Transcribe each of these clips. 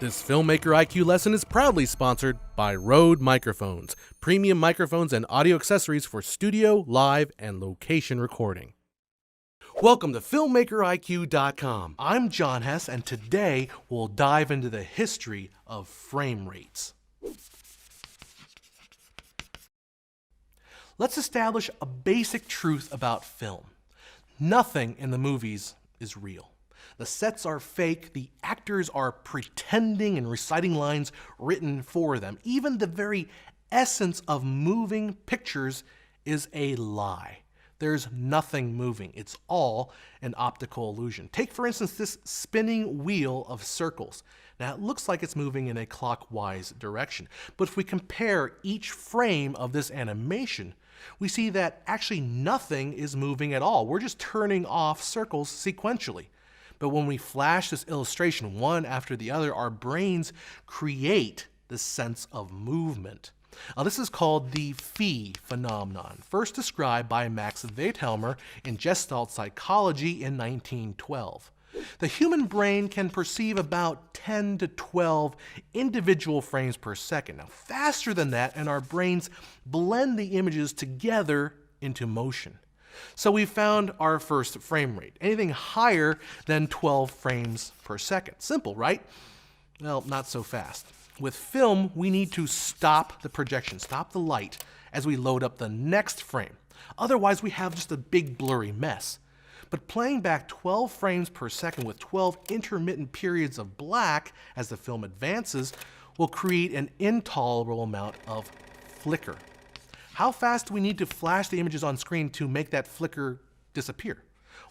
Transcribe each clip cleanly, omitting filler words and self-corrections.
This Filmmaker IQ lesson is proudly sponsored by Rode Microphones, premium microphones and audio accessories for studio, live, and location recording. Welcome to FilmmakerIQ.com. I'm John Hess, and today we'll dive into the history of frame rates. Let's establish a basic truth about film. Nothing in the movies is real. The sets are fake, the actors are pretending and reciting lines written for them. Even the very essence of moving pictures is a lie. There's nothing moving. It's all an optical illusion. Take, for instance, this spinning wheel of circles. Now, it looks like it's moving in a clockwise direction, but if we compare each frame of this animation, we see that actually nothing is moving at all. We're just turning off circles sequentially. But when we flash this illustration one after the other, our brains create this sense of movement. Now, this is called the phi phenomenon, first described by Max Wertheimer in Gestalt psychology in 1912. The human brain can perceive about 10 to 12 individual frames per second. Now, faster than that, and our brains blend the images together into motion. So we found our first frame rate, anything higher than 12 frames per second. Simple, right? Well, not so fast. With film, we need to stop the projection, stop the light as we load up the next frame. Otherwise, we have just a big blurry mess. But playing back 12 frames per second with 12 intermittent periods of black as the film advances will create an intolerable amount of flicker. How fast do we need to flash the images on screen to make that flicker disappear?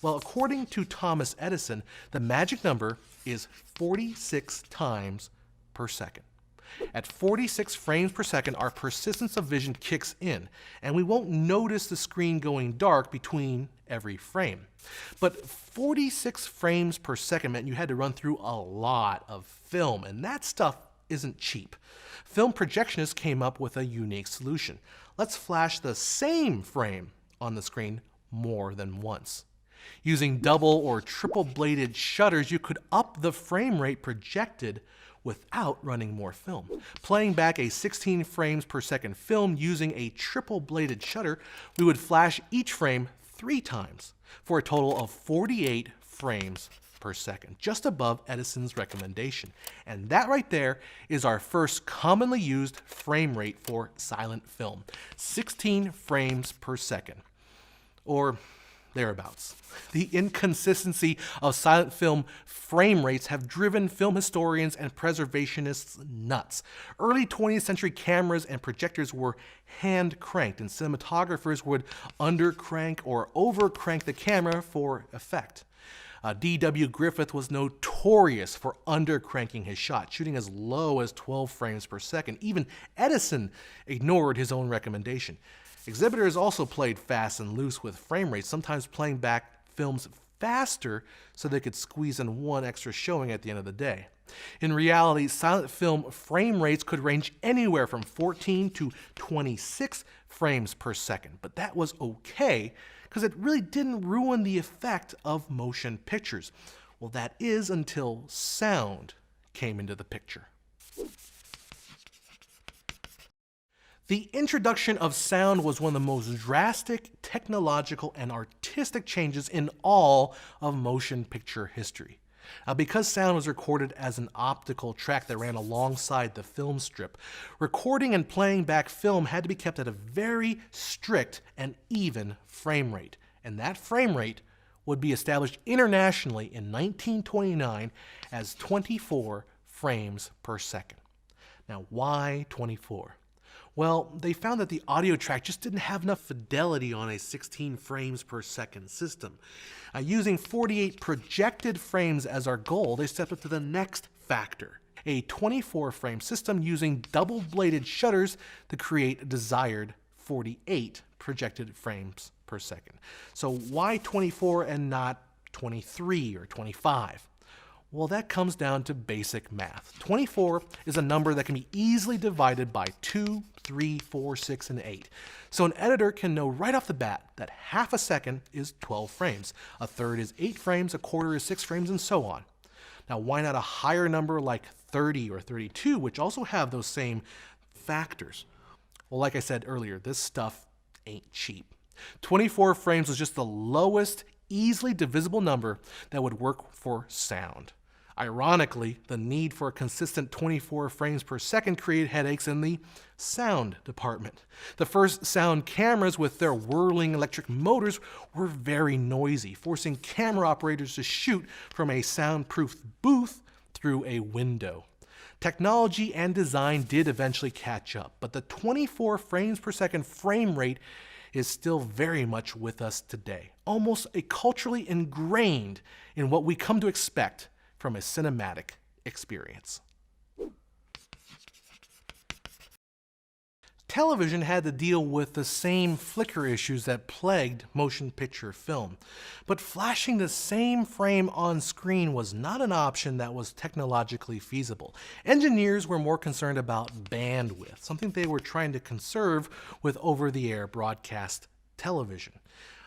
Well, according to Thomas Edison, the magic number is 46 times per second. At 46 frames per second, our persistence of vision kicks in, and we won't notice the screen going dark between every frame. But 46 frames per second meant you had to run through a lot of film, and that stuff isn't cheap. Film projectionists came up with a unique solution. Let's flash the same frame on the screen more than once. Using double or triple bladed shutters, you could up the frame rate projected without running more film. Playing back a 16 frames per second film using a triple bladed shutter, we would flash each frame 3 times for a total of 48 frames per second, just above Edison's recommendation. And that right there is our first commonly used frame rate for silent film, 16 frames per second, or thereabouts. The inconsistency of silent film frame rates have driven film historians and preservationists nuts. Early 20th century cameras and projectors were hand cranked, and cinematographers would undercrank or overcrank the camera for effect. D.W. Griffith was notorious for undercranking his shot, shooting as low as 12 frames per second. Even Edison ignored his own recommendation. Exhibitors also played fast and loose with frame rates, sometimes playing back films faster so they could squeeze in one extra showing at the end of the day. In reality, silent film frame rates could range anywhere from 14 to 26 frames per second, but that was okay because it really didn't ruin the effect of motion pictures. Well, that is until sound came into the picture. The introduction of sound was one of the most drastic technological and artistic changes in all of motion picture history. Because sound was recorded as an optical track that ran alongside the film strip, recording and playing back film had to be kept at a very strict and even frame rate. And that frame rate would be established internationally in 1929 as 24 frames per second. Now, why 24? Well, they found that the audio track just didn't have enough fidelity on a 16 frames per second system. Using 48 projected frames as our goal, they stepped up to the next factor, a 24 frame system using double-bladed shutters to create desired 48 projected frames per second. So why 24 and not 23 or 25? Well, that comes down to basic math. 24 is a number that can be easily divided by 2, 3, 4, 6, and 8. So an editor can know right off the bat that half a second is 12 frames, a third is 8 frames, a quarter is 6 frames, and so on. Now, why not a higher number like 30 or 32, which also have those same factors? Well, like I said earlier, this stuff ain't cheap. 24 frames was just the lowest, easily divisible number that would work for sound. Ironically, the need for a consistent 24 frames per second created headaches in the sound department. The first sound cameras with their whirling electric motors were very noisy, forcing camera operators to shoot from a soundproof booth through a window. Technology and design did eventually catch up, but the 24 frames per second frame rate is still very much with us today, almost a culturally ingrained in what we come to expect from a cinematic experience. Television had to deal with the same flicker issues that plagued motion picture film, but flashing the same frame on screen was not an option that was technologically feasible. Engineers were more concerned about bandwidth, something they were trying to conserve with over-the-air broadcast television.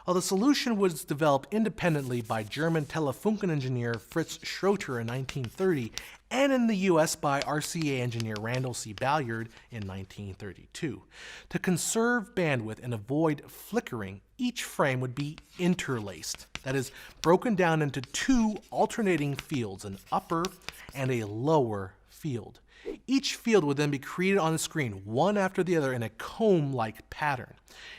The solution was developed independently by German Telefunken engineer Fritz Schroeter in 1930 and in the US by RCA engineer Randall C. Balliard in 1932. To conserve bandwidth and avoid flickering, each frame would be interlaced, that is, broken down into two alternating fields, an upper and a lower field. Each field would then be created on the screen, one after the other in a comb-like pattern.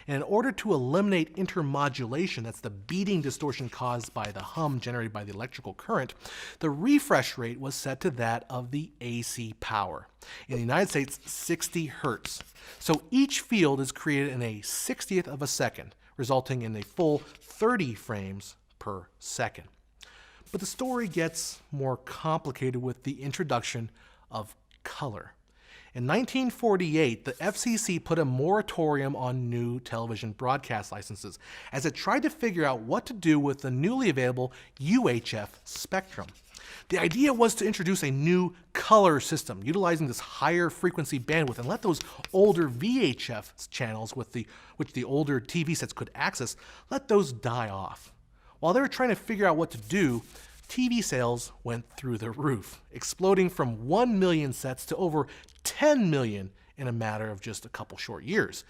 And in order to eliminate intermodulation, that's the beating distortion caused by the hum generated by the electrical current, the refresh rate was set to that of the AC power. In the United States, 60 hertz. So each field is created in a 60th of a second, resulting in a full 30 frames per second. But the story gets more complicated with the introduction of color. In 1948, the FCC put a moratorium on new television broadcast licenses as it tried to figure out what to do with the newly available UHF spectrum. The idea was to introduce a new color system utilizing this higher frequency bandwidth and let those older VHF channels which the older TV sets could access, let those die off. While they were trying to figure out what to do, TV sales went through the roof, exploding from 1 million sets to over 10 million in a matter of just a couple short years.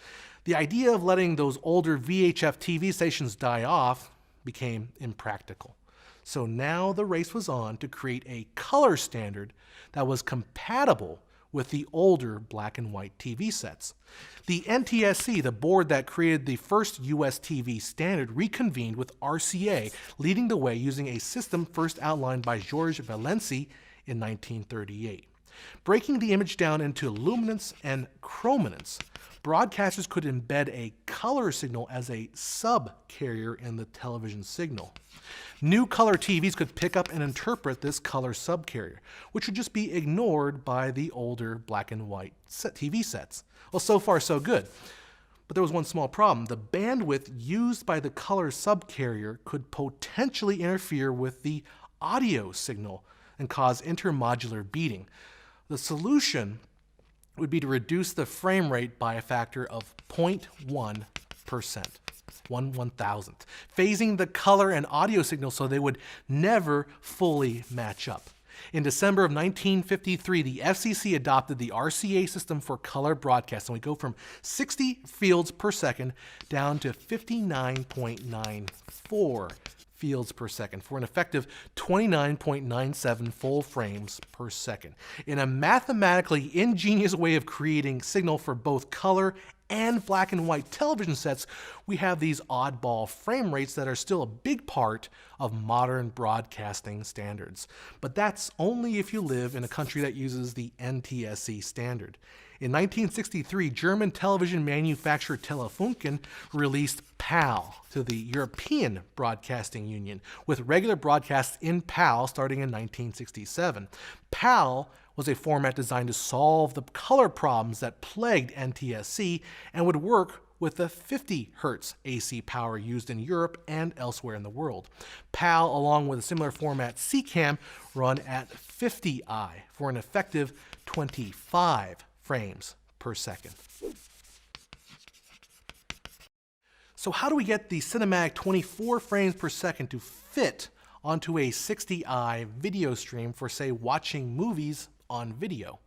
The idea of letting those older VHF TV stations die off became impractical. So now the race was on to create a color standard that was compatible with the older black and white TV sets. The NTSC, the board that created the first US TV standard, reconvened with RCA, leading the way using a system first outlined by Georges Valency in 1938. Breaking the image down into luminance and chrominance, broadcasters could embed a color signal as a sub-carrier in the television signal. New color TVs could pick up and interpret this color subcarrier, which would just be ignored by the older black and white TV sets. Well, so far so good. But there was one small problem. The bandwidth used by the color subcarrier could potentially interfere with the audio signal and cause intermodular beating. The solution would be to reduce the frame rate by a factor of 0.1%. 1/1000th, phasing the color and audio signals so they would never fully match up. In December of 1953, the FCC adopted the RCA system for color broadcast, and we go from 60 fields per second down to 59.94 fields per second for an effective 29.97 full frames per second. In a mathematically ingenious way of creating signal for both color and black and white television sets, we have these oddball frame rates that are still a big part of modern broadcasting standards. But that's only if you live in a country that uses the NTSC standard. In 1963, German television manufacturer Telefunken released PAL to the European Broadcasting Union, with regular broadcasts in PAL starting in 1967. PAL was a format designed to solve the color problems that plagued NTSC and would work with the 50 Hz AC power used in Europe and elsewhere in the world. PAL, along with a similar format CCAM, run at 50i for an effective 25 frames per second. So how do we get the cinematic 24 frames per second to fit onto a 60i video stream for, say, watching movies on video?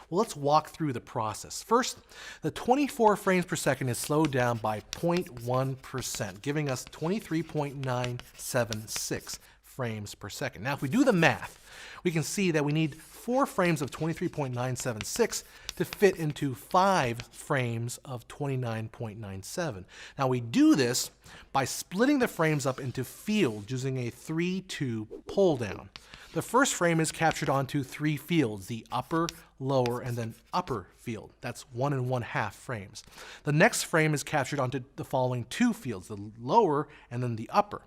Well, let's walk through the process. First, the 24 frames per second is slowed down by 0.1%, giving us 23.976 frames per second. Now, if we do the math, we can see that we need 4 frames of 23.976 to fit into 5 frames of 29.97. Now, we do this by splitting the frames up into fields using a 3-2 pull down. The first frame is captured onto 3 fields, the upper, lower, and then upper field. That's 1 1/2 frames. The next frame is captured onto the following 2 fields, the lower and then the upper.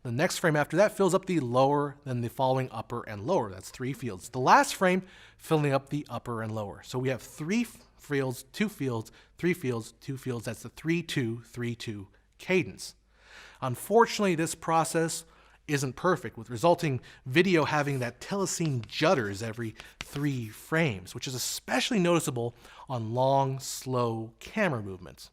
The next frame after that fills up the lower, then the following upper and lower. That's 3 fields. The last frame filling up the upper and lower. So we have 3 fields, 2 fields, 3 fields, 2 fields. That's the 3-2, 3-2 cadence. Unfortunately, this process isn't perfect, with resulting video having that telecine judders every 3 frames, which is especially noticeable on long, slow camera movements.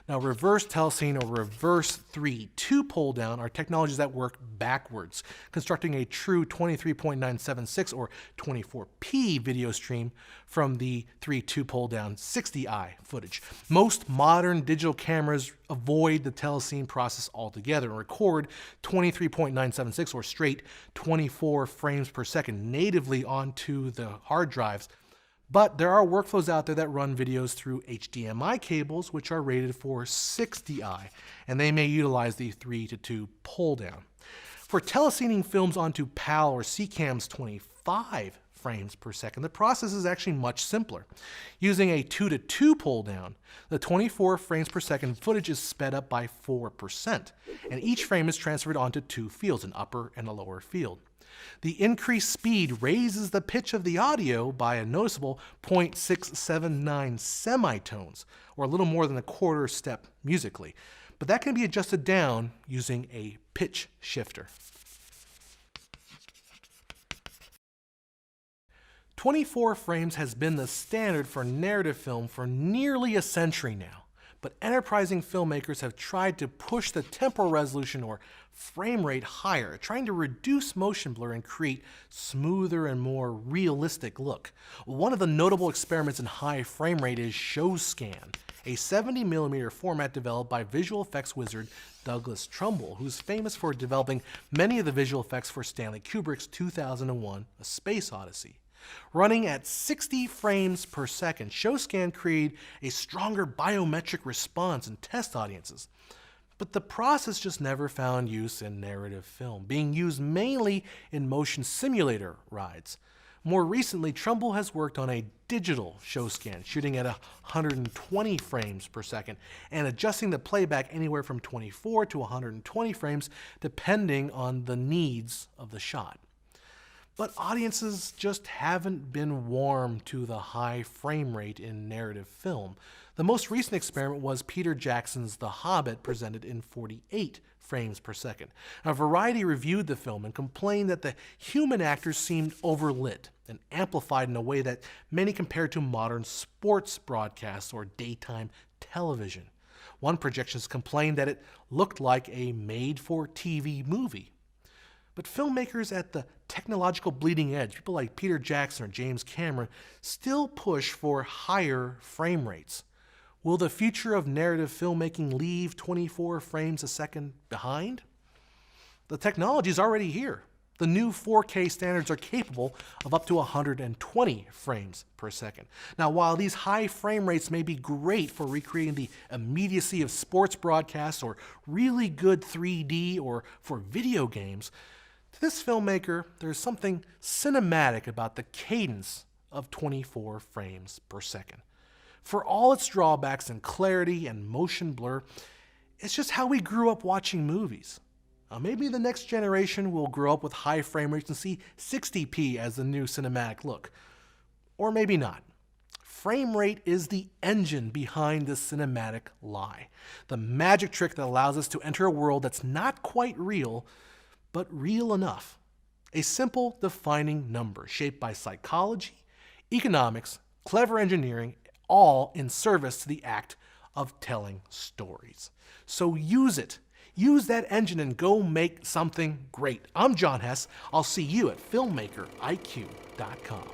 Now, reverse telecine or reverse 3-2 pull down are technologies that work backwards, constructing a true 23.976 or 24p video stream from the 3-2 pull down 60i footage. Most modern digital cameras avoid the telecine process altogether and record 23.976 or straight 24 frames per second natively onto the hard drives. But there are workflows out there that run videos through HDMI cables, which are rated for 60i, and they may utilize the 3-2 pull down. For telecining films onto PAL or CCAM's 25 frames per second, the process is actually much simpler. Using a 2-2 pull down, the 24 frames per second footage is sped up by 4%, and each frame is transferred onto 2 fields, an upper and a lower field. The increased speed raises the pitch of the audio by a noticeable 0.679 semitones, or a little more than a quarter step musically, but that can be adjusted down using a pitch shifter. 24 frames has been the standard for narrative film for nearly a century now. But enterprising filmmakers have tried to push the temporal resolution or frame rate higher, trying to reduce motion blur and create smoother and more realistic look. One of the notable experiments in high frame rate is ShowScan, a 70mm format developed by visual effects wizard Douglas Trumbull, who's famous for developing many of the visual effects for Stanley Kubrick's 2001: A Space Odyssey. Running at 60 frames per second, ShowScan created a stronger biometric response in test audiences. But the process just never found use in narrative film, being used mainly in motion simulator rides. More recently, Trumbull has worked on a digital ShowScan, shooting at 120 frames per second and adjusting the playback anywhere from 24 to 120 frames depending on the needs of the shot. But audiences just haven't been warm to the high frame rate in narrative film. The most recent experiment was Peter Jackson's The Hobbit, presented in 48 frames per second. Now, Variety reviewed the film and complained that the human actors seemed overlit and amplified in a way that many compared to modern sports broadcasts or daytime television. One projectionist complained that it looked like a made-for-TV movie. But filmmakers at the technological bleeding edge, people like Peter Jackson or James Cameron, still push for higher frame rates. Will the future of narrative filmmaking leave 24 frames a second behind? The technology is already here. The new 4K standards are capable of up to 120 frames per second. Now, while these high frame rates may be great for recreating the immediacy of sports broadcasts or really good 3D or for video games, to this filmmaker, there's something cinematic about the cadence of 24 frames per second. For all its drawbacks in clarity and motion blur, it's just how we grew up watching movies. Now, maybe the next generation will grow up with high frame rates and see 60p as the new cinematic look. Or maybe not. Frame rate is the engine behind this cinematic lie, the magic trick that allows us to enter a world that's not quite real, but real enough. A simple defining number shaped by psychology, economics, clever engineering, all in service to the act of telling stories. So use it. Use that engine and go make something great. I'm John Hess. I'll see you at filmmakeriq.com.